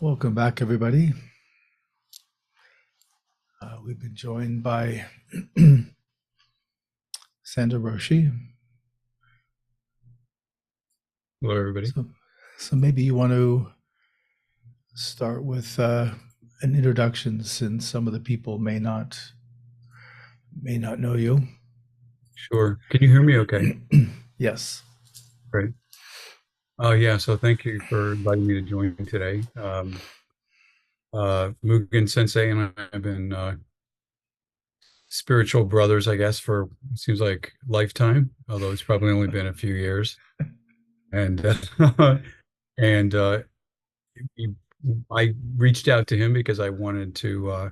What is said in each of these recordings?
Welcome back, everybody. We've been joined by Sando Roshi. Hello, everybody. So maybe you want to start with an introduction, since some of the people may not know you. Sure. Can you hear me okay? Yes. Great. Yeah, so thank you for inviting me to join today. Mugen Sensei and I have been spiritual brothers, I guess, for it seems like lifetime, although it's probably only been a few years. And and he, I reached out to him because I wanted to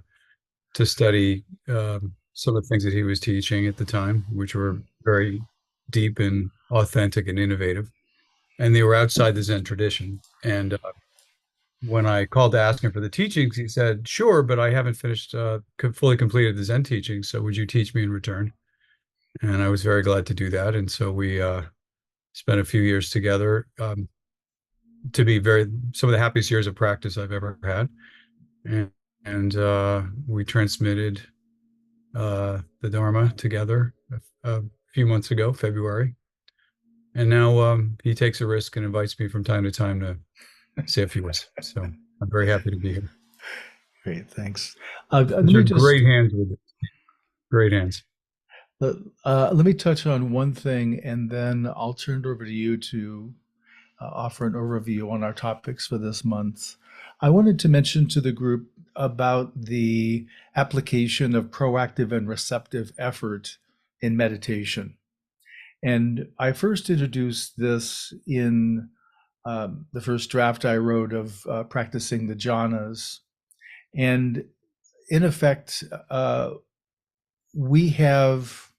study some of the things that he was teaching at the time, which were very deep and authentic and innovative. And they were outside the Zen tradition. And when I called to ask him for the teachings, he said, "Sure, but I haven't finished, fully completed the Zen teaching. So would you teach me in return?" And I was very glad to do that. And so we spent a few years together, to be some of the happiest years of practice I've ever had. And, and we transmitted the Dharma together a few months ago, February. And now he takes a risk and invites me from time to time to say a few words. So I'm very happy to be here. Great. Thanks. Let These are me just great hands with it. Great hands. let me touch on one thing, and then I'll turn it over to you to offer an overview on our topics for this month. I wanted to mention to the group about the application of proactive and receptive effort in meditation. And I first introduced this in the first draft I wrote of practicing the jhanas. And in effect, we have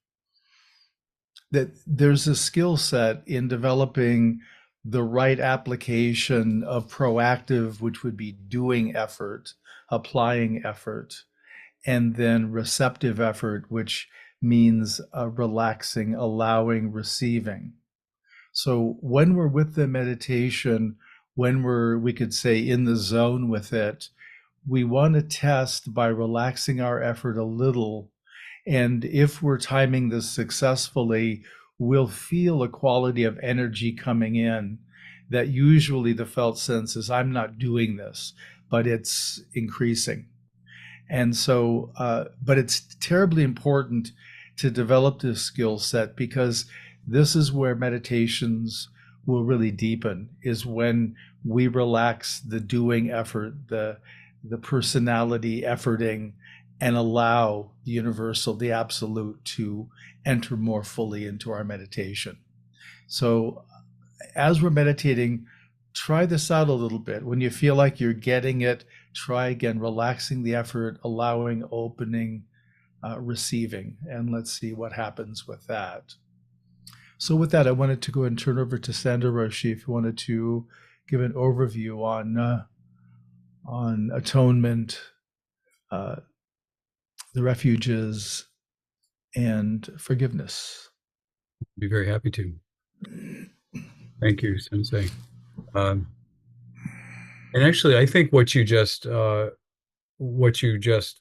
that there's a skill set in developing the right application of proactive, which would be doing effort, applying effort, and then receptive effort, which means relaxing, allowing, receiving. So when we're with the meditation, when we could say, in the zone with it, we want to test by relaxing our effort a little. And if we're timing this successfully, we'll feel a quality of energy coming in that usually the felt sense is, I'm not doing this, but it's increasing. And so, but it's terribly important to develop this skill set, because this is where meditations will really deepen, is when we relax the doing effort, the personality efforting, and allow the universal, the absolute, to enter more fully into our meditation. So as we're meditating, try this out a little bit. When you feel like you're getting it, try again, relaxing the effort, allowing, opening, receiving, and let's see what happens with that. So with that, I wanted to go ahead and turn over to Sando Roshi, if you wanted to give an overview on atonement, uh, the refuges, and forgiveness. Be very happy to. Thank you, Sensei. Um, and actually, I think what you just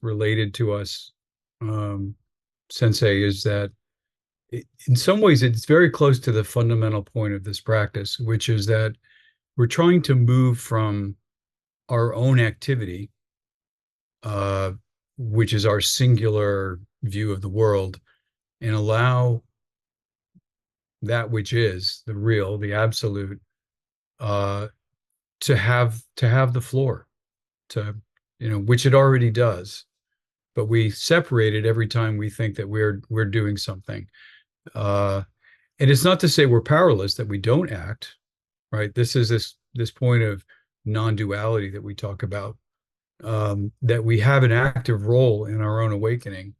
related to us, Sensei, is that in some ways it's very close to the fundamental point of this practice, which is that we're trying to move from our own activity, uh, which is our singular view of the world, and allow that which is the real, the absolute, uh, to have the floor, to which it already does, but we separate it every time we think that we're doing something. Uh, and it's not to say we're powerless, that we don't act, right? This is this point of non-duality that we talk about, that we have an active role in our own awakening,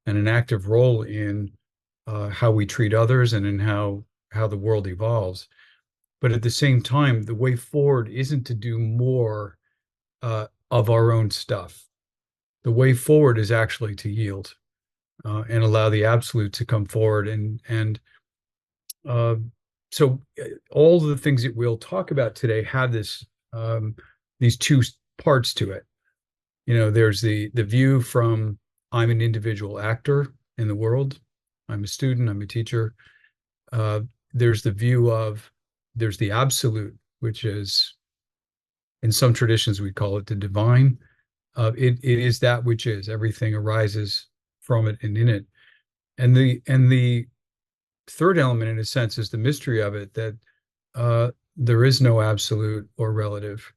and an active role in how we treat others, and in how the world evolves. But at the same time, the way forward isn't to do more of our own stuff. The way forward is actually to yield, and allow the absolute to come forward. And uh, so all the things that we'll talk about today have these two parts to it. There's the view from I'm an individual actor in the world. I'm a student, I'm a teacher. Uh, there's the view of there's the absolute, which is in some traditions we call it the divine. It is that which is. Everything arises from it and in it. And the third element, in a sense, is the mystery of it, that there is no absolute or relative.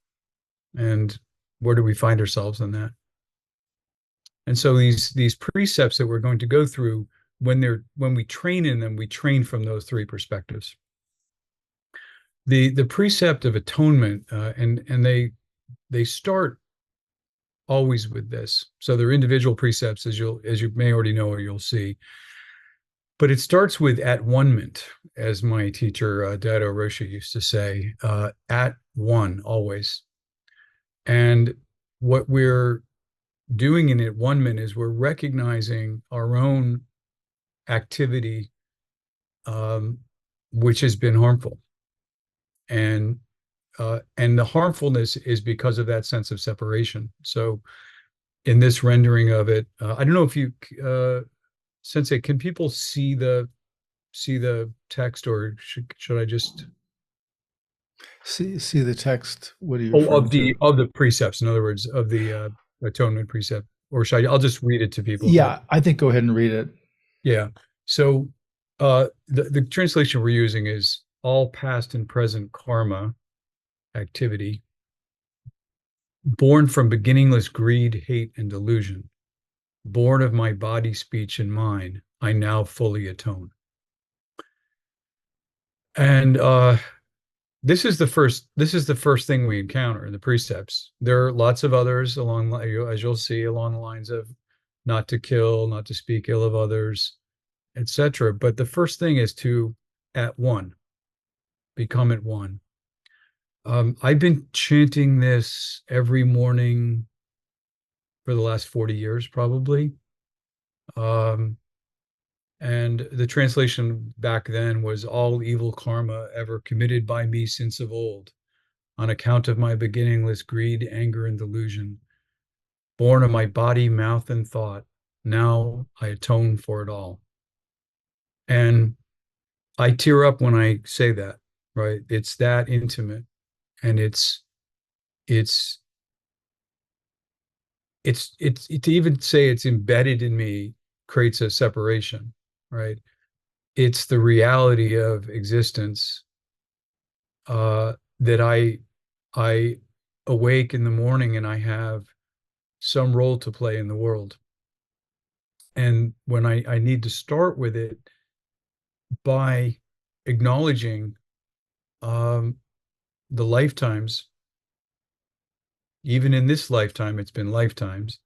And where do we find ourselves in that? And so these precepts that we're going to go through, when we train in them, we train from those three perspectives. The precept of atonement, and they start always with this. So they're individual precepts, as you may already know or you'll see. But it starts with at one-ment, as my teacher Sando Roshi used to say, at one always. And what we're doing in it one-ment is we're recognizing our own activity, which has been harmful, and the harmfulness is because of that sense of separation. So in this rendering of it, I don't know if you, Sensei, can people see the text, or should I just See the text. What are you referring of to? the precepts? In other words, of the atonement precept, or should I'll just read it to people, but Yeah, I think go ahead and read it. yeah. So the translation we're using is all past and present karma activity born from beginningless greed, hate, and delusion, born of my body, speech, and mind, I now fully atone. And this is the first thing we encounter in the precepts. There are lots of others along, as you'll see, along the lines of not to kill, not to speak ill of others, etc. But the first thing is to at one, become at one. I've been chanting this every morning for the last 40 years, probably. Um, and the translation back then was all evil karma ever committed by me since of old, on account of my beginningless greed, anger, and delusion, born of my body, mouth, and thought. Now I atone for it all. And I tear up when I say that, right? It's that intimate, and it's it's to even say it's embedded in me creates a separation, right? It's the reality of existence, that I awake in the morning and I have some role to play in the world. And when I need to start with it by acknowledging um, the lifetimes, even in this lifetime, it's been lifetimes,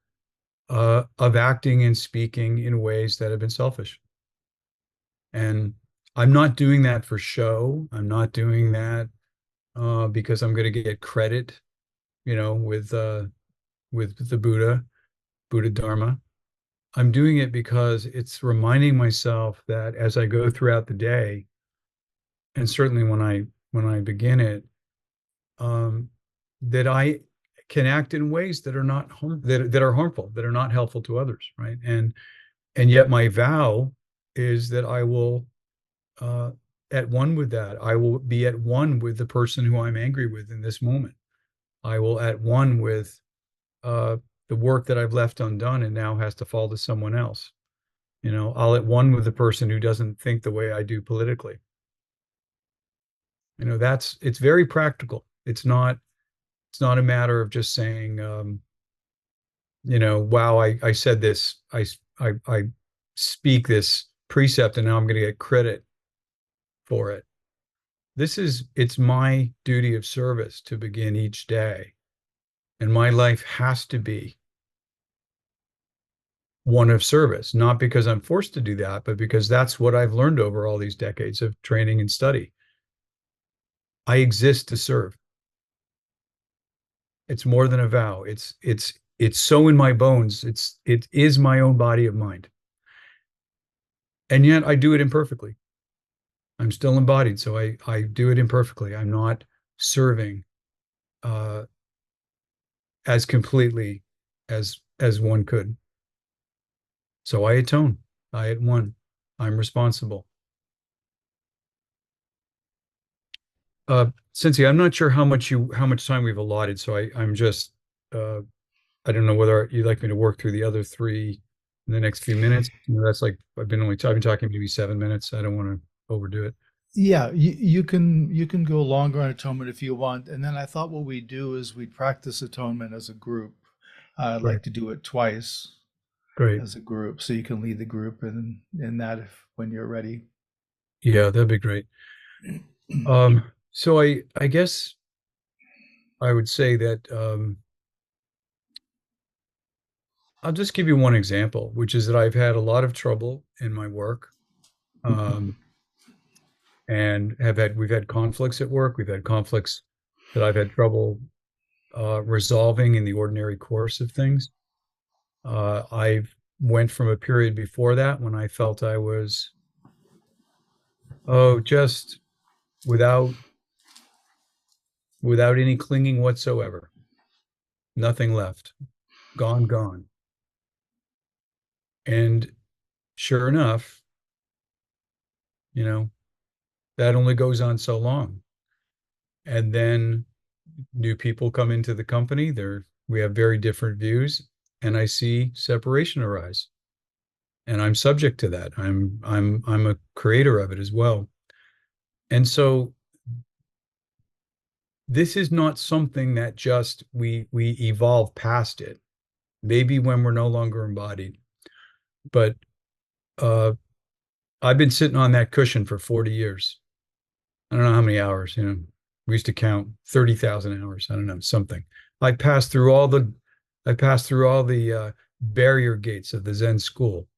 of acting and speaking in ways that have been selfish. And I'm not doing that for show. I'm not doing that because I'm going to get credit, with the Buddha Dharma. I'm doing it because it's reminding myself that as I go throughout the day, and certainly when I begin it, um, that I can act in ways that are not that are harmful, that are not helpful to others, right? And yet my vow is that I will uh, at one with that. I will be at one with the person who I'm angry with in this moment. I will at one with uh, the work that I've left undone and now has to fall to someone else. I'll at one with the person who doesn't think the way I do politically. It's very practical. It's not a matter of just saying, wow, I said this, I speak this precept and now I'm going to get credit for it. It's my duty of service to begin each day. And my life has to be one of service, not because I'm forced to do that, but because that's what I've learned over all these decades of training and study. I exist to serve. It's more than a vow. It's so in my bones. It is my own body of mind. And yet I do it imperfectly. I'm still embodied, so I do it imperfectly. I'm not serving uh, as completely as one could. So I atone. I at one. I'm responsible. Sensei, I'm not sure how much time we've allotted, so I'm just I don't know whether you'd like me to work through the other three in the next few minutes. You know, that's like I've been talking maybe 7 minutes. I don't want to overdo it. Yeah, you can go longer on atonement if you want. And then I thought what we do is we practice atonement as a group. I'd like Great. to do it twice Great. as a group, so you can lead the group in that if when you're ready. Yeah, that'd be great. So I guess I would say that I'll just give you one example, which is that I've had a lot of trouble in my work, um, and we've had conflicts at work. We've had conflicts that I've had trouble resolving in the ordinary course of things. I went from a period before that when I felt I was, just without without any clinging whatsoever, nothing left, gone. And sure enough, you know, that only goes on so long. And then new people come into the company. We have very different views, and I see separation arise. And I'm subject to that. I'm a creator of it as well. And so this is not something that just we evolve past it. Maybe when we're no longer embodied. But uh I've been sitting on that cushion for 40 years. I don't know how many hours, we used to count 30,000 hours. I don't know, something. I passed through all the I passed through all the barrier gates of the Zen school.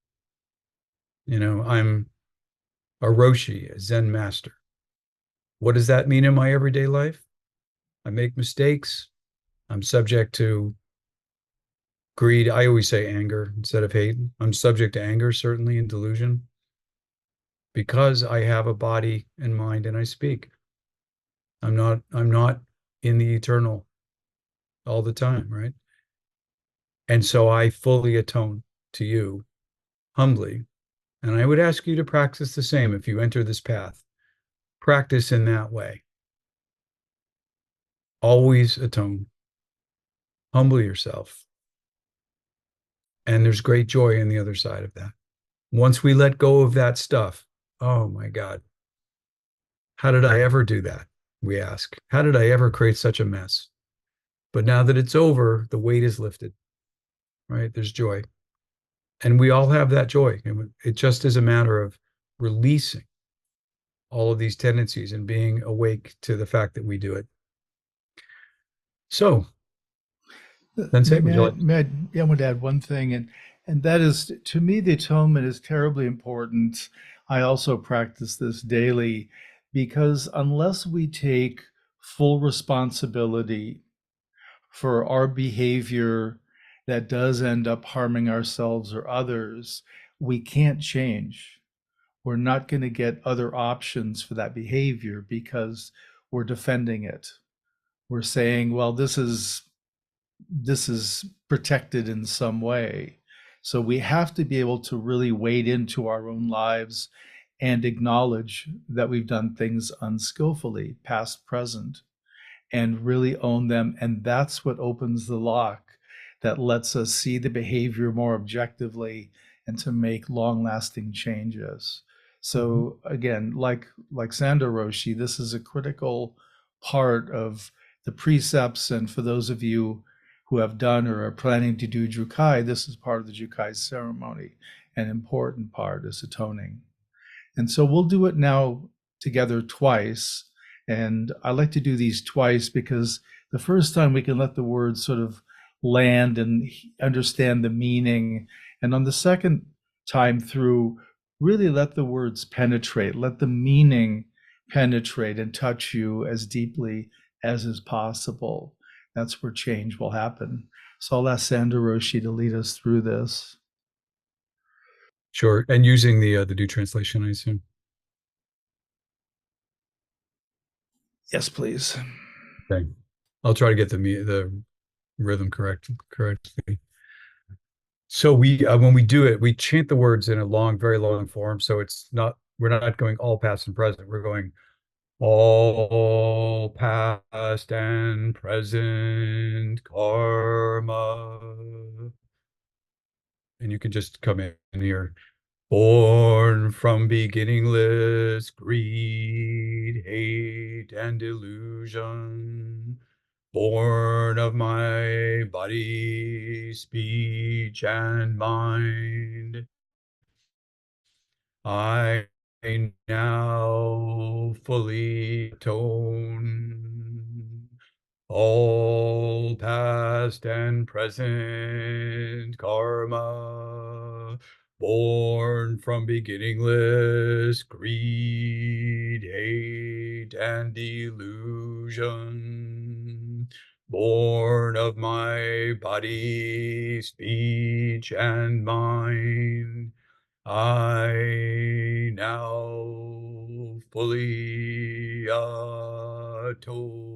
I'm a Roshi, a Zen master. What does that mean in my everyday life? I make mistakes. I'm subject to greed. I always say anger instead of hate. I'm subject to anger, certainly, and delusion because I have a body and mind and I speak. I'm not in the eternal all the time, right? And so I fully atone to you humbly. And I would ask you to practice the same if you enter this path. Practice in that way. Always atone. Humble yourself. And there's great joy on the other side of that. Once we let go of that stuff, oh my God, how did I ever do that? We ask. How did I ever create such a mess? But now that it's over, the weight is lifted, right? There's joy. And we all have that joy. And it just is a matter of releasing all of these tendencies and being awake to the fact that we do it. So, Sensei, would you like? Yeah, I want to add one thing, and that is to me the atonement is terribly important. I also practice this daily because unless we take full responsibility for our behavior that does end up harming ourselves or others, we can't change. We're not going to get other options for that behavior because we're defending it. We're saying, well, this is protected in some way. So we have to be able to really wade into our own lives and acknowledge that we've done things unskillfully, past, present, and really own them. And that's what opens the lock that lets us see the behavior more objectively and to make long lasting changes. Mhm. So again, like Sando Roshi, this is a critical part of the precepts. And for those of you who have done or are planning to do Jukai, this is part of the Jukai ceremony. An important part is atoning. And so we'll do it now together twice. And I like to do these twice because the first time we can let the words sort of land and understand the meaning. And on the second time through, really let the words penetrate, let the meaning penetrate and touch you as deeply as is possible. That's where change will happen. So I'll ask Sando Roshi to lead us through this. Sure. And using the new translation, I assume. Yes, please. Okay. I'll try to get the rhythm correctly. So we when we do it, we chant the words in a long, very long form. So it's not we're not going all past and present. We're going all past and present karma. And you can just come in here. Born from beginningless greed, hate, and illusion. Born of my body, speech, and mind. I now fully atone all past and present karma, born from beginningless greed, hate, and delusion, born of my body, speech, and mind. I now fully atone.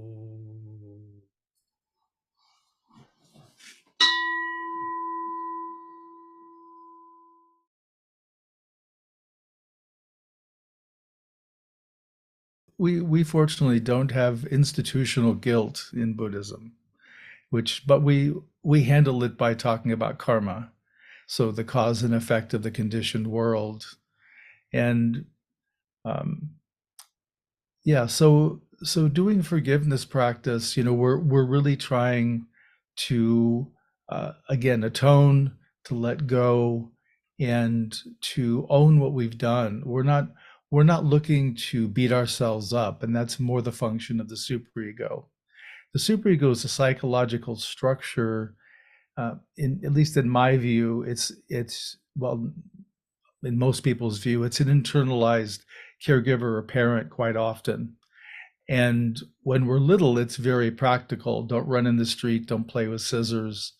We fortunately don't have institutional guilt in Buddhism, which but we handle it by talking about karma, so the cause and effect of the conditioned world. And um, yeah, so doing forgiveness practice, we're really trying to again atone, to let go, and to own what we've done. We're not looking to beat ourselves up, and that's more the function of the superego. The superego is a psychological structure. In at least in my view, it's well, in most people's view, it's an internalized caregiver or parent quite often. And when we're little, it's very practical. Don't run in the street, don't play with scissors,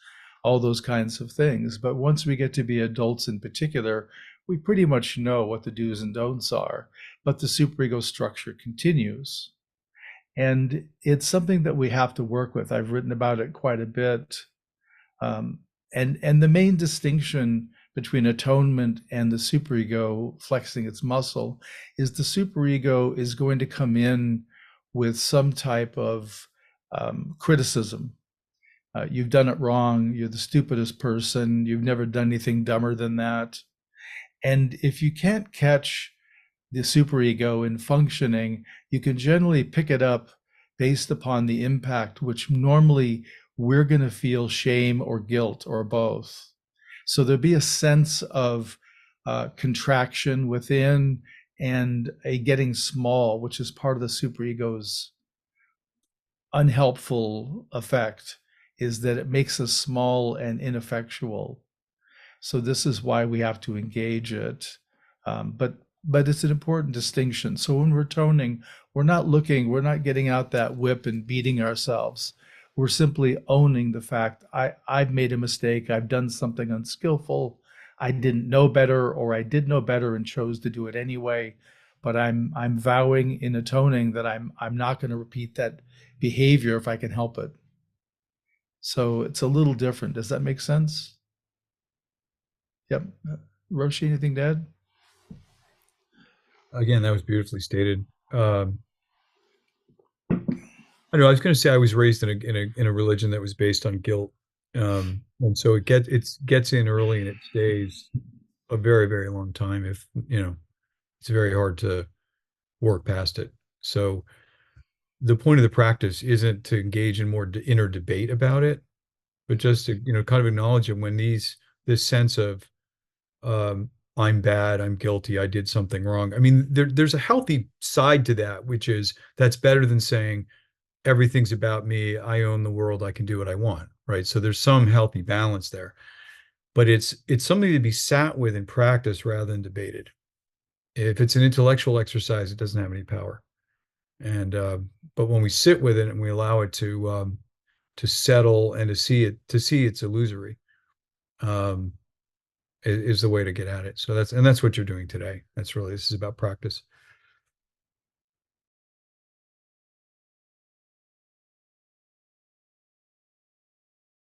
all those kinds of things. But once we get to be adults in particular, we pretty much know what the do's and don'ts are. But the superego structure continues. And it's something that we have to work with. I've written about it quite a bit. Um, and the main distinction between atonement and the superego flexing its muscle is the superego is going to come in with some type of criticism. You've done it wrong. You're the stupidest person. You've never done anything dumber than that. And if you can't catch the superego in functioning, you can generally pick it up based upon the impact, which normally we're going to feel shame or guilt or both. So there'll be a sense of contraction within and a getting small, which is part of the superego's unhelpful effect, is that it makes us small and ineffectual. So this is why we have to engage it. But it's an important distinction. So when we're toning, we're not getting out that whip and beating ourselves. We're simply owning the fact I've made a mistake. I've done something unskillful. I didn't know better, or I did know better and chose to do it anyway. But I'm vowing in atoning that I'm not going to repeat that behavior if I can help it. So it's a little different. Does that make sense? Yep. Roshi, anything to add? Again, that was beautifully stated. I know I was going to say I was raised in a religion that was based on guilt, and so it gets in early and it stays a very, very long time. If it's very hard to work past it. So the point of the practice isn't to engage in more inner debate about it, but just to kind of acknowledge it when this sense of I'm bad, I'm guilty, I did something wrong. I mean, there's a healthy side to that, which is that's better than saying everything's about me, I own the world, I can do what I want, right? So there's some healthy balance there, but it's something to be sat with in practice rather than debated. If it's an intellectual exercise, it doesn't have any power. And but when we sit with it and we allow it to settle and to see it's illusory, um, is the way to get at it. So that's what you're doing today. This is about practice.